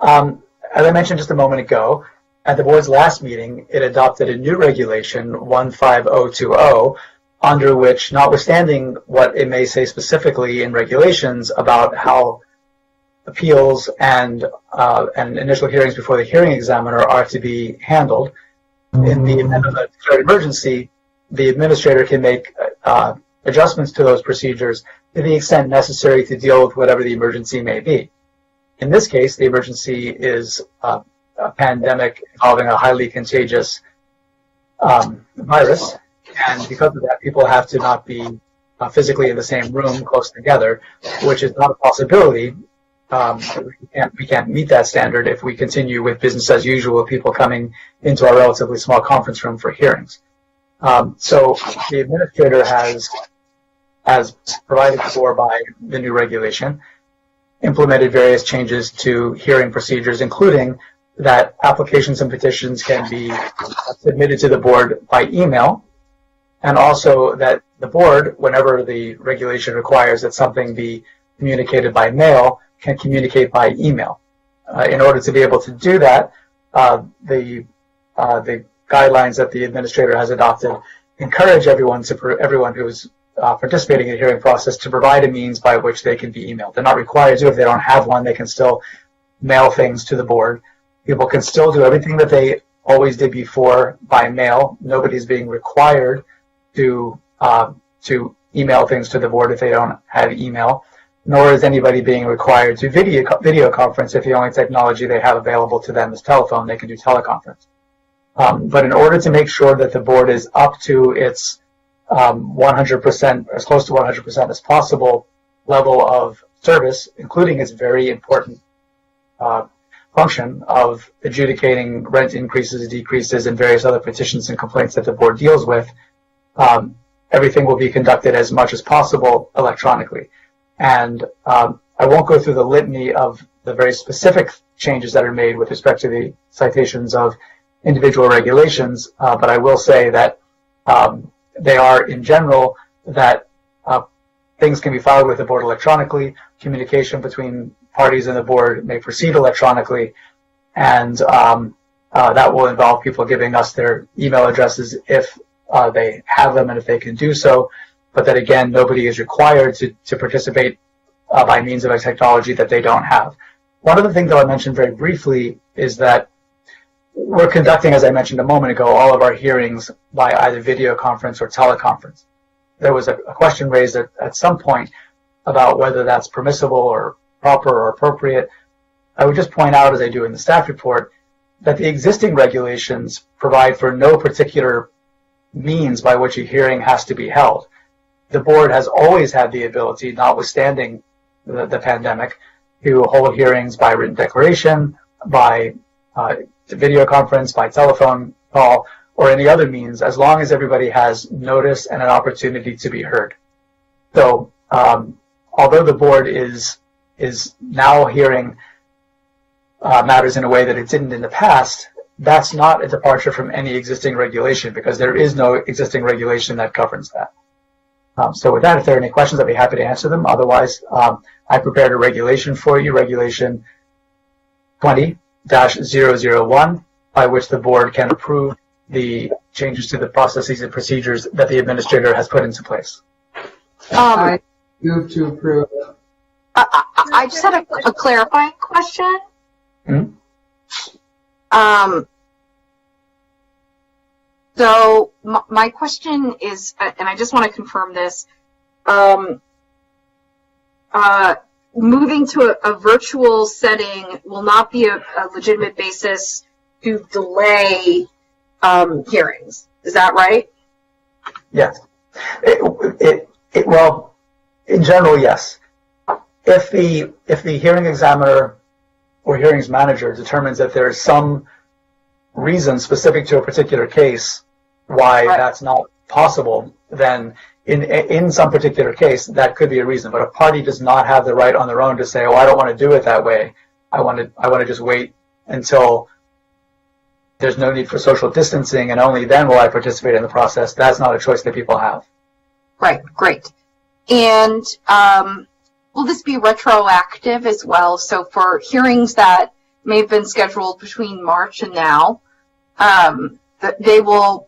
As I mentioned just a moment ago, at the board's last meeting, it adopted a new regulation, 15020, under which, notwithstanding what it may say specifically in regulations about how appeals and initial hearings before the hearing examiner are to be handled, in the event of a declared emergency, the administrator can make adjustments to those procedures to the extent necessary to deal with whatever the emergency may be. In this case, the emergency is a pandemic involving a highly contagious virus, and because of that, people have to not be physically in the same room close together, which is not a possibility. We can't meet that standard if we continue with business as usual, people coming into our relatively small conference room for hearings. So the administrator has provided for by the new regulation, implemented various changes to hearing procedures, including that applications and petitions can be submitted to the board by email, and also that the board, whenever the regulation requires that something be communicated by mail, can communicate by email. In order to be able to do that, the guidelines that the administrator has adopted encourage everyone who's participating in the hearing process to provide a means by which they can be emailed. They're not required to. If they don't have one, they can still mail things to the board. People can still do everything that they always did before by mail. Nobody's being required to email things to the board if they don't have email, nor is anybody being required to video conference if the only technology they have available to them is telephone. They can do teleconference. But in order to make sure that the board is up to its 100%, as close to 100% as possible level of service, including its very important function of adjudicating rent increases, decreases, and various other petitions and complaints that the board deals with, everything will be conducted as much as possible electronically. And I won't go through the litany of the very specific changes that are made with respect to the citations of individual regulations, but I will say that they are, in general, that things can be filed with the board electronically, communication between parties in the board may proceed electronically, and that will involve people giving us their email addresses if they have them and if they can do so, but that, again, nobody is required to participate by means of a technology that they don't have. One of the things that I mentioned very briefly is that we're conducting, as I mentioned a moment ago, all of our hearings by either video conference or teleconference. There was a question raised at some point about whether that's permissible or proper or appropriate. I would just point out, as I do in the staff report, that the existing regulations provide for no particular means by which a hearing has to be held. The board has always had the ability, notwithstanding the pandemic, to hold hearings by written declaration, by video conference, by telephone call, or any other means, as long as everybody has notice and an opportunity to be heard. So, although the board is now hearing matters in a way that it didn't in the past, that's not a departure from any existing regulation, because there is no existing regulation that governs that. So with that, if there are any questions, I'd be happy to answer them. Otherwise, I prepared a regulation for you, Regulation 20-001, by which the board can approve the changes to the processes and procedures that the administrator has put into place. I move to approve. I just had a clarifying question. So my question is, and I just want to confirm this, moving to a virtual setting will not be a legitimate basis to delay hearings. Is that right? Yes. Well, in general, yes. If the hearing examiner or hearings manager determines that there is some reason specific to a particular case why that's not possible, then in some particular case that could be a reason. But a party does not have the right on their own to say, "Oh, I don't want to do it that way. I want to just wait until there's no need for social distancing, and only then will I participate in the process." That's not a choice that people have. Right, great. And will this be retroactive as well? So for hearings that may have been scheduled between March and now, they will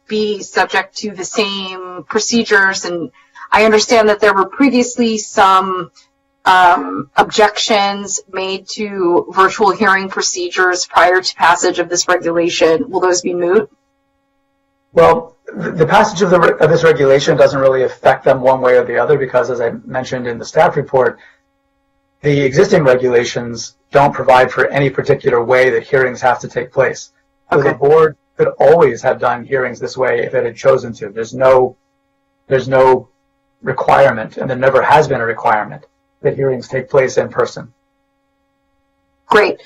be subject to the same procedures. And I understand that there were previously some objections made to virtual hearing procedures prior to passage of this regulation. Will those be moot? Well, the passage of this regulation doesn't really affect them one way or the other because, as I mentioned in the staff report, the existing regulations don't provide for any particular way that hearings have to take place. So Okay. the board could always have done hearings this way if it had chosen to. There's no requirement, and there never has been a requirement that hearings take place in person. Great.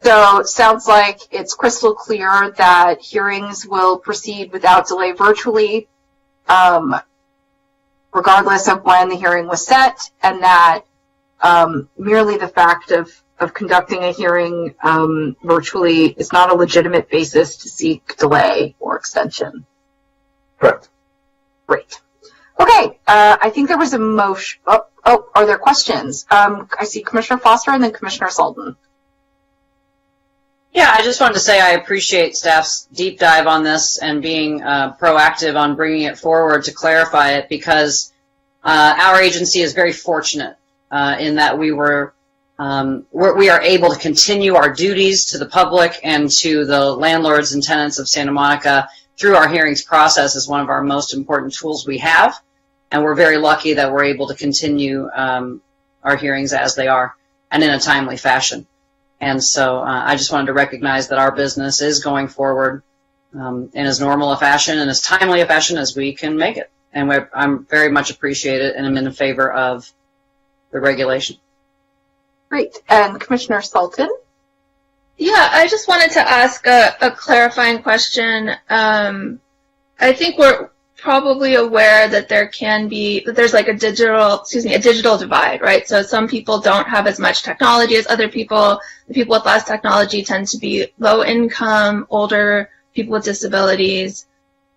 So it sounds like it's crystal clear that hearings will proceed without delay virtually, regardless of when the hearing was set, and that merely the fact of conducting a hearing virtually is not a legitimate basis to seek delay or extension. Correct. Great. Okay, I think there was a motion. Are there questions? I see Commissioner Foster and then Commissioner Sultan. Yeah, I just wanted to say I appreciate staff's deep dive on this and being proactive on bringing it forward to clarify it, because our agency is very fortunate in that we are able to continue our duties to the public and to the landlords and tenants of Santa Monica through our hearings process is one of our most important tools we have. And we're very lucky that we're able to continue our hearings as they are and in a timely fashion. And so I just wanted to recognize that our business is going forward in as normal a fashion and as timely a fashion as we can make it. And I'm very much appreciate it, and I'm in favor of the regulation. Great. And Commissioner Sultan? Yeah, I just wanted to ask a clarifying question. I think we're probably aware that there's like a digital divide, right? So some people don't have as much technology as other people. The people with less technology tend to be low income, older, people with disabilities.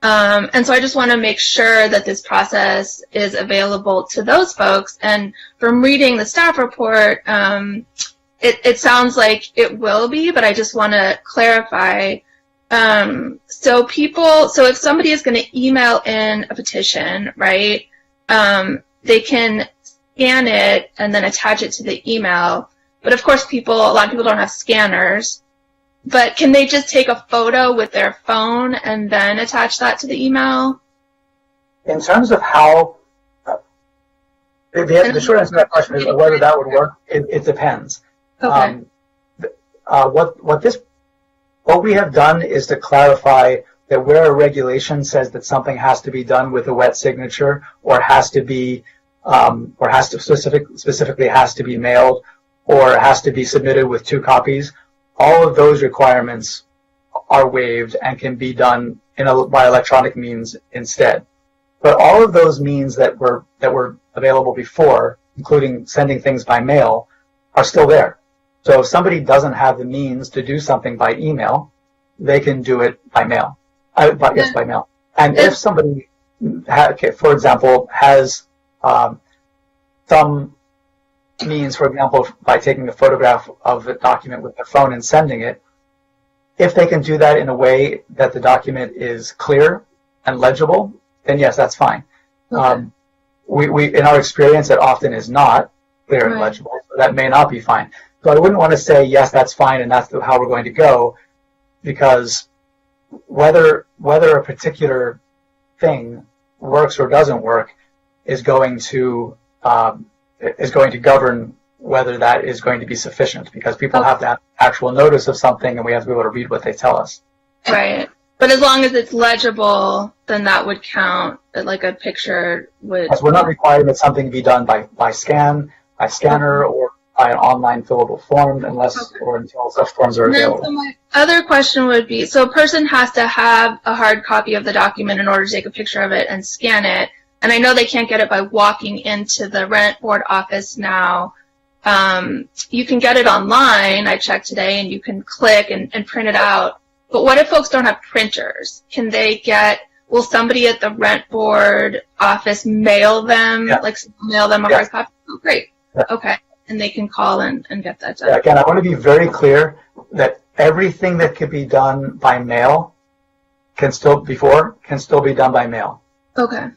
And so I just want to make sure that this process is available to those folks. And from reading the staff report, it sounds like it will be, but I just want to clarify. So if somebody is going to email in a petition, right, they can scan it and then attach it to the email. But of course, a lot of people don't have scanners. But can they just take a photo with their phone and then attach that to the email? In terms of how, the short answer to that question is whether that would work. It depends. Okay. What we have done is to clarify that where a regulation says that something has to be done with a wet signature, or has to be, specifically has to be mailed, or has to be submitted with 2 copies, all of those requirements are waived and can be done by electronic means instead. But all of those means that were available before, including sending things by mail, are still there. So if somebody doesn't have the means to do something by email, they can do it by mail. By mail. And if somebody, for example, has some means, for example, by taking a photograph of the document with their phone and sending it, if they can do that in a way that the document is clear and legible, then yes, that's fine. Okay. We in our experience, it often is not clear and legible, so that may not be fine. So I wouldn't want to say, yes, that's fine, and that's how we're going to go, because whether a particular thing works or doesn't work is going to govern whether that is going to be sufficient, because people have to have actual notice of something, and we have to be able to read what they tell us. Right. But as long as it's legible, then that would count, like a picture would... Because we're not requiring that something be done by scanner, or by an online fillable form, or until such forms are available. So my other question would be, so a person has to have a hard copy of the document in order to take a picture of it and scan it, and I know they can't get it by walking into the rent board office now. You can get it online, I checked today, and you can click and print it out. But what if folks don't have printers? Can they get will somebody at the rent board office mail them, Yeah. like mail them a Yeah. hard copy? Oh, great. Yeah. Okay. And they can call and get that done. Yeah, again, I want to be very clear that everything that could be done by mail can still be done by mail. Okay.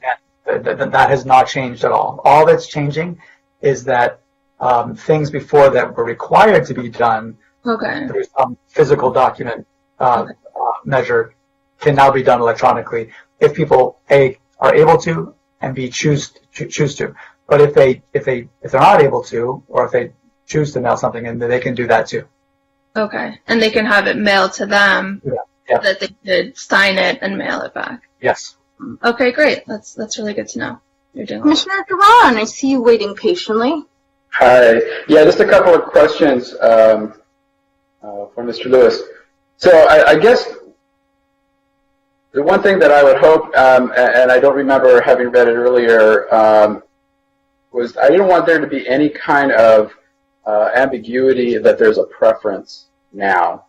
That has not changed at all. All that's changing is that things before that were required to be done Okay. through some physical document measure can now be done electronically if people A, are able to, and B, choose to. But if they're not able to, or if they choose to mail something in, then they can do that too. Okay. And they can have it mailed to them Yeah. that they could sign it and mail it back. Yes. Okay, great. That's really good to know. You're doing well. Commissioner Duran, I see you waiting patiently. Hi. Yeah, just a couple of questions for Mr. Lewis. So I guess the one thing that I would hope, and I don't remember having read it earlier, was I didn't want there to be any kind of ambiguity that there's a preference now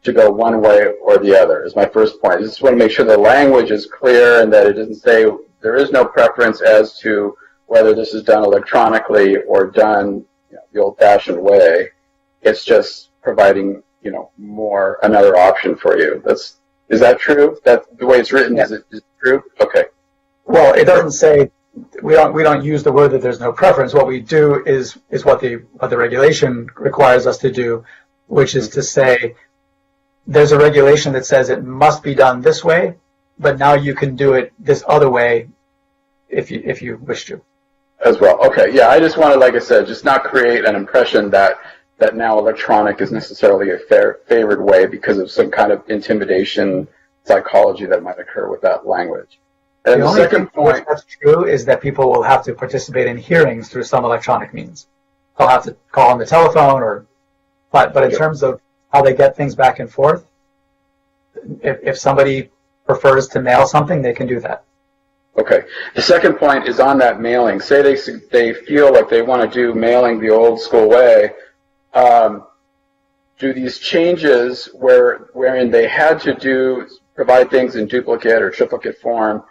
to go one way or the other, is my first point. I just want to make sure the language is clear and that it doesn't say there is no preference as to whether this is done electronically or done the old-fashioned way. It's just providing, more another option for you. Is that true? That the way it's written, is it true? Okay. Well, it doesn't say we don't use the word that there's no preference. What we do is what the regulation requires us to do, which is to say there's a regulation that says it must be done this way, but now you can do it this other way if you wish to. As well. Okay. Yeah, I just wanted, like I said, just not create an impression that now electronic is necessarily a favored way because of some kind of intimidation psychology that might occur with that language. And the second point that's true is that people will have to participate in hearings through some electronic means. They'll have to call on the telephone but in terms of how they get things back and forth, if somebody prefers to mail something, they can do that. Okay. The second point is on that mailing. Say they feel like they want to do mailing the old school way. Do these changes wherein they had to provide things in duplicate or triplicate form,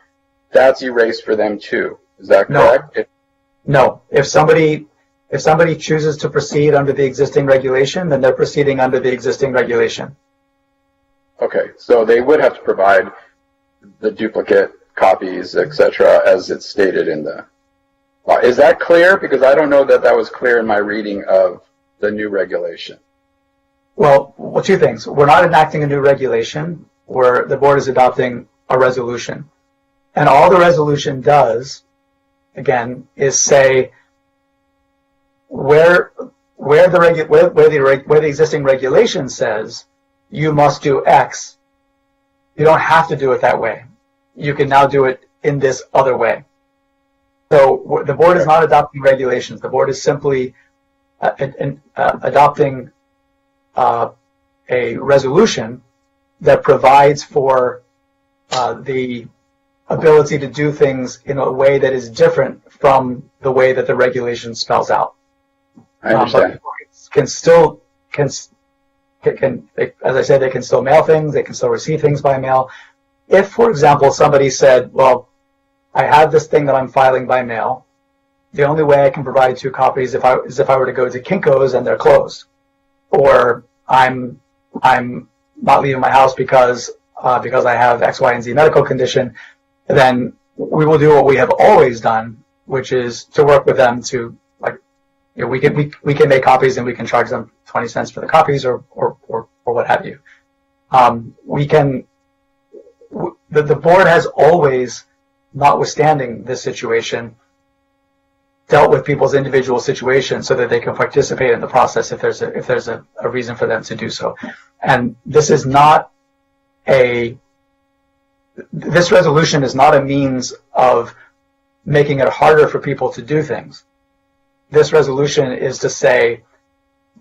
that's erased for them too? Is that correct? No. If somebody chooses to proceed under the existing regulation, then they're proceeding under the existing regulation. Okay. So they would have to provide the duplicate copies, etc., as it's stated in the law. Is that clear? Because I don't know that was clear in my reading of the new regulation. Well, two things. We're not enacting a new regulation. The board is adopting a resolution. And all the resolution does, again, is say where the existing regulation says you must do X, you don't have to do it that way. You can now do it in this other way. So the board is not adopting regulations. The board is simply adopting a resolution that provides for the ability to do things in a way that is different from the way that the regulation spells out. I understand. As I said, they can still mail things. They can still receive things by mail. If, for example, somebody said, well, I have this thing that I'm filing by mail. The only way I can provide 2 copies is if I were to go to Kinko's and they're closed. Or I'm not leaving my house because I have X, Y, and Z medical condition, then we will do what we have always done, which is to work with them to, we can make copies and we can charge them 20 cents for the copies or what have you. The board has always, notwithstanding this situation, dealt with people's individual situations so that they can participate in the process if there's a reason for them to do so. And this resolution is not a means of making it harder for people to do things. This resolution is to say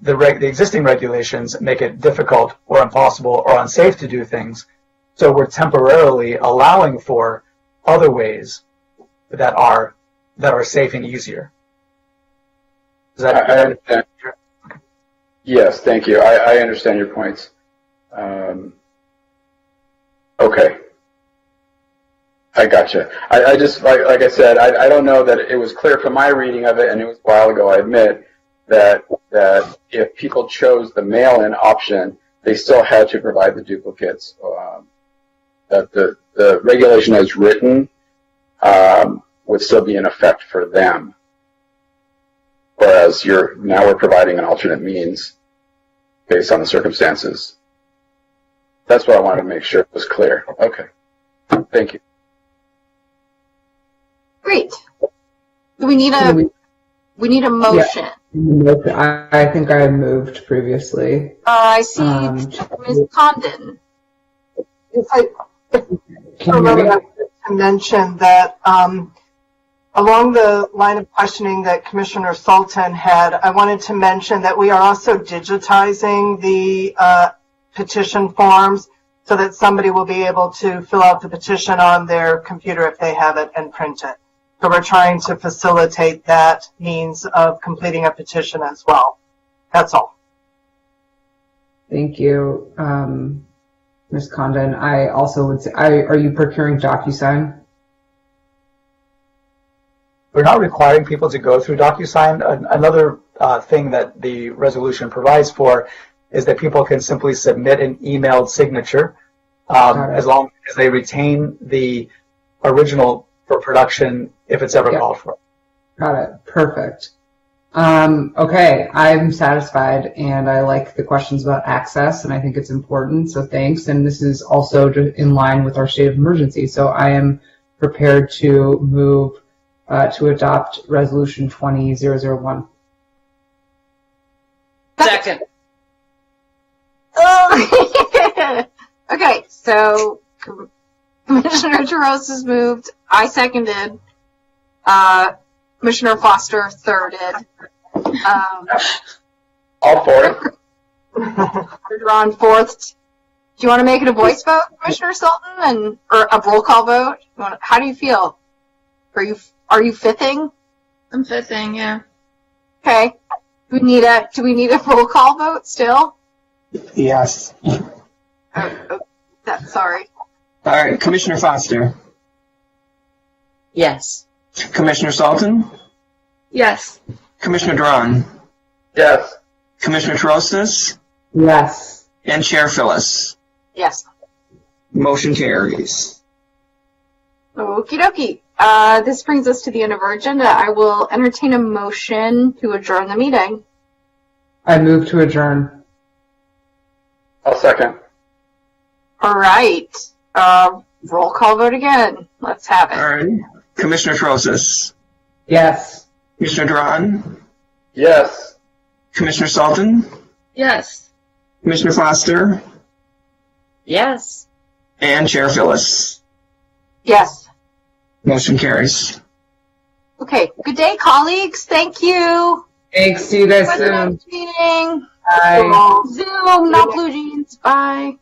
the existing regulations make it difficult or impossible or unsafe to do things, so we're temporarily allowing for other ways that are safe and easier. I understand. Yes, thank you. I understand your points. Okay. I gotcha. I just, like I said, I don't know that it was clear from my reading of it, and it was a while ago, I admit, that if people chose the mail-in option, they still had to provide the duplicates. That the regulation as written would still be in effect for them. Whereas now we're providing an alternate means based on the circumstances. That's what I wanted to make sure was clear. Okay. Thank you. Great. Do we need a motion? Yeah. I think I moved previously. I see Ms. Condon. If I Can you hear me? to mention that along the line of questioning that Commissioner Sultan had, I wanted to mention that we are also digitizing the petition forms so that somebody will be able to fill out the petition on their computer if they have it and print it. So we're trying to facilitate that means of completing a petition as well. That's all. Thank you, Ms. Condon. I also would say, are you procuring DocuSign? We're not requiring people to go through DocuSign. Another thing that the resolution provides for is that people can simply submit an emailed signature as long as they retain the original for production if it's ever called for. Got it. Perfect. Okay, I'm satisfied, and I like the questions about access, and I think it's important, so thanks. And this is also in line with our state of emergency, so I am prepared to move to adopt Resolution 20001. Second. Oh. Okay, so Commissioner Taros has moved. I seconded. Commissioner Foster thirded. All for it. Ron fourth. Do you want to make it a voice vote, Commissioner Sultan, or a roll call vote? How do you feel? Are you fifthing? I'm fifthing, yeah. Okay. Do we need a roll call vote still? Yes. Sorry. All right, Commissioner Foster. Yes. Commissioner Sultan. Yes. Commissioner Duran. Yes. Commissioner Trostas. Yes. And Chair Phyllis. Yes. Motion carries. Okie dokie. This brings us to the end of our agenda. I will entertain a motion to adjourn the meeting. I move to adjourn. I'll second. All right. Roll call vote again. Let's have it. All right. Commissioner Trostas. Yes. Commissioner Duran. Yes. Commissioner Sultan. Yes. Commissioner Foster. Yes. And Chair Phyllis. Yes. Motion carries. Okay. Good day, colleagues. Thank you. Thanks. See you guys For the soon. next meeting. Bye. Zoom, not blue jeans. Bye.